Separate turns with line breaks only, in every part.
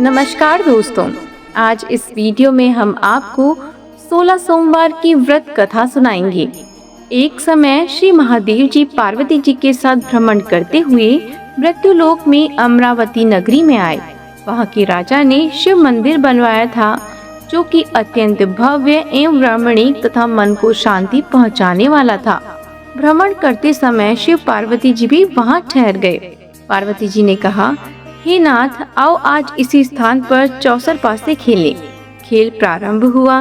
नमस्कार दोस्तों, आज इस वीडियो में हम आपको 16 सोमवार की व्रत कथा सुनाएंगे। एक समय श्री महादेव जी पार्वती जी के साथ भ्रमण करते हुए मृत्युलोक में अमरावती नगरी में आए। वहाँ के राजा ने शिव मंदिर बनवाया था, जो कि अत्यंत भव्य एवं रमणीक तथा मन को शांति पहुँचाने वाला था। भ्रमण करते समय शिव पार्वती जी भी वहाँ ठहर गए। पार्वती जी ने कहा, हे नाथ, आओ आज इसी स्थान पर चौसर पासे खेलें। खेल प्रारंभ हुआ।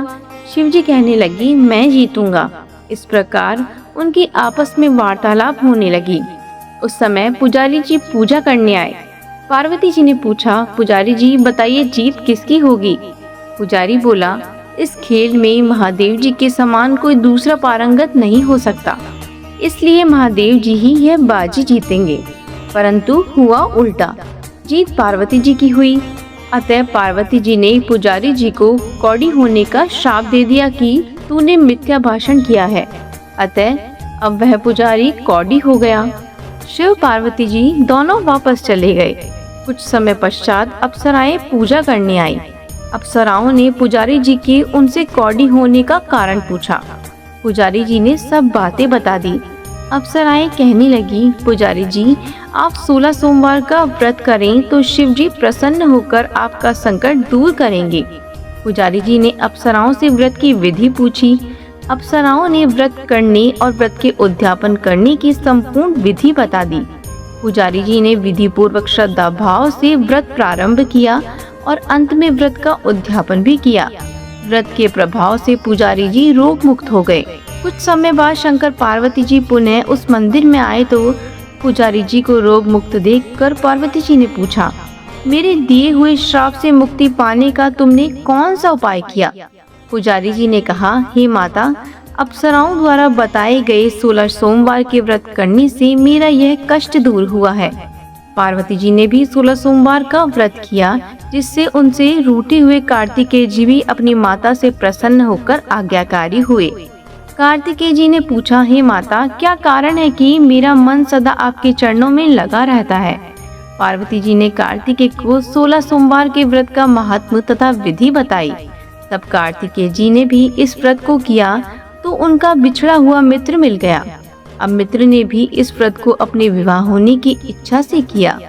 शिव जी कहने लगी, मैं जीतूंगा। इस प्रकार उनकी आपस में वार्तालाप होने लगी। उस समय पुजारी जी पूजा करने आए। पार्वती जी ने पूछा, पुजारी जी बताइए, जीत किसकी होगी? पुजारी बोला, इस खेल में महादेव जी के समान कोई दूसरा पारंगत नहीं हो सकता, इसलिए महादेव जी ही यह बाजी जीतेंगे। परंतु हुआ उल्टा, जीत पार्वती जी की हुई। अतः पार्वती जी ने पुजारी जी को कौड़ी होने का श्राप दे दिया कि तूने मिथ्या भाषण किया है। अतः अब वह पुजारी कौड़ी हो गया। शिव पार्वती जी दोनों वापस चले गए। कुछ समय पश्चात अप्सराएं पूजा करने आई। अप्सराओं ने पुजारी जी की उनसे कौड़ी होने का कारण पूछा। पुजारी जी ने सब बातें बता दी। अप्सराएं कहने लगी, पुजारी जी, आप 16 सोमवार का व्रत करें तो शिव जी प्रसन्न होकर आपका संकट दूर करेंगे। पुजारी जी ने अप्सराओं से व्रत की विधि पूछी। अप्सराओं ने व्रत करने और व्रत के उद्यापन करने की संपूर्ण विधि बता दी। पुजारी जी ने विधि पूर्वक श्रद्धा भाव से व्रत प्रारंभ किया और अंत में व्रत का उद्यापन भी किया। व्रत के प्रभाव से पुजारी जी रोग मुक्त हो गए। कुछ समय बाद शंकर पार्वती जी पुनः उस मंदिर में आए तो पुजारी जी को रोग मुक्त देखकर पार्वती जी ने पूछा, मेरे दिए हुए श्राप से मुक्ति पाने का तुमने कौन सा उपाय किया? पुजारी जी ने कहा, हे माता, अप्सराओं द्वारा बताए गए 16 सोमवार के व्रत करने से मेरा यह कष्ट दूर हुआ है। पार्वती जी ने भी 16 सोमवार का व्रत किया, जिससे उनसे रूठे हुए कार्तिकेय जी भी अपनी माता से प्रसन्न होकर आज्ञाकारी हुए। कार्तिकेय जी ने पूछा, हे माता, क्या कारण है कि मेरा मन सदा आपके चरणों में लगा रहता है? पार्वती जी ने कार्तिकेय को 16 सोमवार के व्रत का महात्म्य तथा विधि बताई। तब कार्तिकेय जी ने भी इस व्रत को किया तो उनका बिछड़ा हुआ मित्र मिल गया। अब मित्र ने भी इस व्रत को अपने विवाह होने की इच्छा से किया।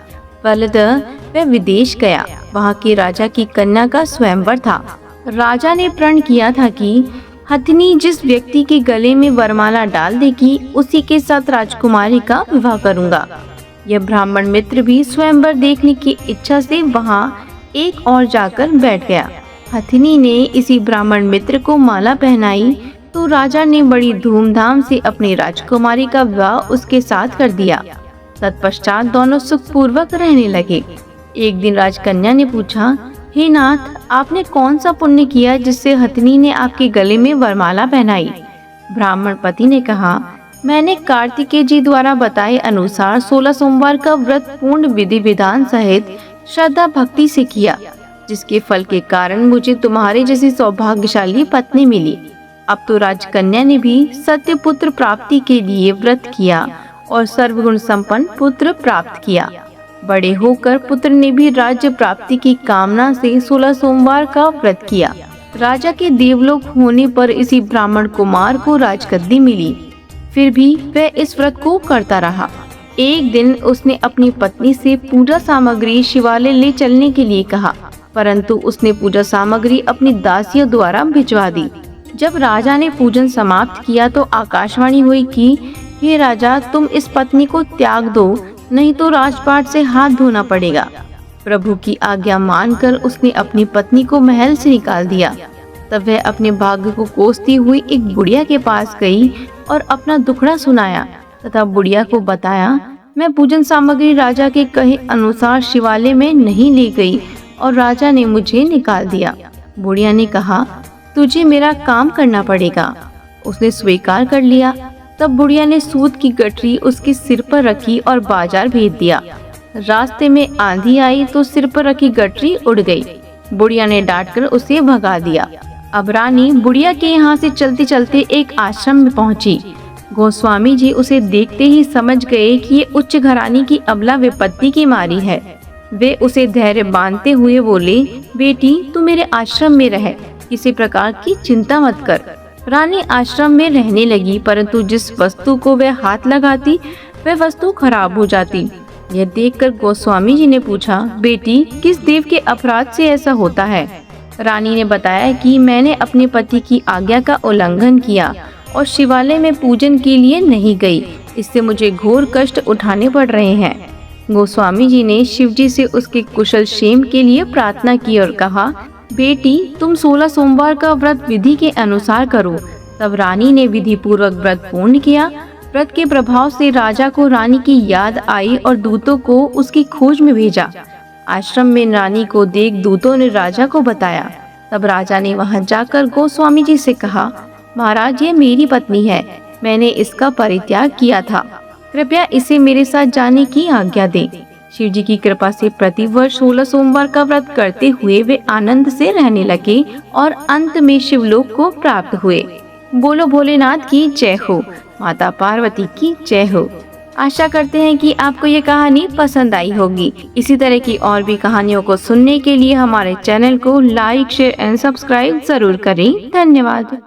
फलतः वह विदेश गया। वहाँ के राजा की कन्या का स्वयंवर था। राजा ने प्रण किया था कि हथिनी जिस व्यक्ति के गले में वरमाला डाल देगी, उसी के साथ राजकुमारी का विवाह करूंगा। यह ब्राह्मण मित्र भी स्वयंवर देखने की इच्छा से वहाँ एक और जाकर बैठ गया। हथिनी ने इसी ब्राह्मण मित्र को माला पहनाई तो राजा ने बड़ी धूमधाम से अपनी राजकुमारी का विवाह उसके साथ कर दिया। तत्पश्चात दोनों सुखपूर्वक रहने लगे। एक दिन राजकन्या ने पूछा, हे नाथ, आपने कौन सा पुण्य किया जिससे हथिनी ने आपके गले में वरमाला पहनाई? ब्राह्मण पति ने कहा, मैंने कार्तिकेय जी द्वारा बताए अनुसार 16 सोमवार का व्रत पूर्ण विधि विधान सहित श्रद्धा भक्ति से किया, जिसके फल के कारण मुझे तुम्हारे जैसी सौभाग्यशाली पत्नी मिली। अब तो राजकन्या ने भी सत्य पुत्र प्राप्ति के लिए व्रत किया और सर्वगुण संपन्न पुत्र प्राप्त किया। बड़े होकर पुत्र ने भी राज्य प्राप्ति की कामना से 16 सोमवार का व्रत किया। राजा के देवलोक होने पर इसी ब्राह्मण कुमार को राजगद्दी मिली। फिर भी वह इस व्रत को करता रहा। एक दिन उसने अपनी पत्नी से पूजा सामग्री शिवालय ले चलने के लिए कहा, परंतु उसने पूजा सामग्री अपनी दासियों द्वारा भिजवा दी। जब राजा ने पूजन समाप्त किया तो आकाशवाणी हुई कि हे राजा, तुम इस पत्नी को त्याग दो, नहीं तो राजपाट से हाथ धोना पड़ेगा। प्रभु की आज्ञा मानकर उसने अपनी पत्नी को महल से निकाल दिया। तब वह अपने भाग्य को कोसती हुई एक बुढ़िया के पास गई और अपना दुखड़ा सुनाया तथा बुढ़िया को बताया, मैं पूजन सामग्री राजा के कहे अनुसार शिवालय में नहीं ले गई और राजा ने मुझे निकाल दिया। बुढ़िया ने कहा, तुझे मेरा काम करना पड़ेगा। उसने स्वीकार कर लिया। तब बुढ़िया ने सूत की गठरी उसके सिर पर रखी और बाजार भेज दिया। रास्ते में आंधी आई तो सिर पर रखी गठरी उड़ गई। बुढ़िया ने डांटकर उसे भगा दिया। अब रानी बुढ़िया के यहाँ से चलते चलते एक आश्रम में पहुंची। गोस्वामी जी उसे देखते ही समझ गए कि ये उच्च घराने की अबला विपत्ति की मारी है। वे उसे धैर्य बांधते हुए बोले, बेटी तू मेरे आश्रम में रह, किसी प्रकार की चिंता मत कर। रानी आश्रम में रहने लगी, परंतु जिस वस्तु को वह हाथ लगाती वह वस्तु खराब हो जाती। यह देखकर गोस्वामी जी ने पूछा, बेटी किस देव के अपराध से ऐसा होता है? रानी ने बताया कि मैंने अपने पति की आज्ञा का उल्लंघन किया और शिवालय में पूजन के लिए नहीं गई, इससे मुझे घोर कष्ट उठाने पड़ रहे हैं। गोस्वामी जी ने शिव जी से उसके कुशल क्षेम के लिए प्रार्थना की और कहा, बेटी तुम 16 सोमवार का व्रत विधि के अनुसार करो। तब रानी ने विधि पूर्वक व्रत पूर्ण किया। व्रत के प्रभाव से राजा को रानी की याद आई और दूतों को उसकी खोज में भेजा। आश्रम में रानी को देख दूतों ने राजा को बताया। तब राजा ने वहां जाकर गोस्वामी जी से कहा, महाराज ये मेरी पत्नी है, मैंने इसका परित्याग किया था, कृपया इसे मेरे साथ जाने की आज्ञा दें। शिव जी की कृपा से प्रतिवर्ष 16 सोमवार का व्रत करते हुए वे आनंद से रहने लगे और अंत में शिवलोक को प्राप्त हुए। बोलो भोलेनाथ की जय हो, माता पार्वती की जय हो। आशा करते हैं कि आपको ये कहानी पसंद आई होगी। इसी तरह की और भी कहानियों को सुनने के लिए हमारे चैनल को लाइक, शेयर एंड सब्सक्राइब जरूर करें। धन्यवाद।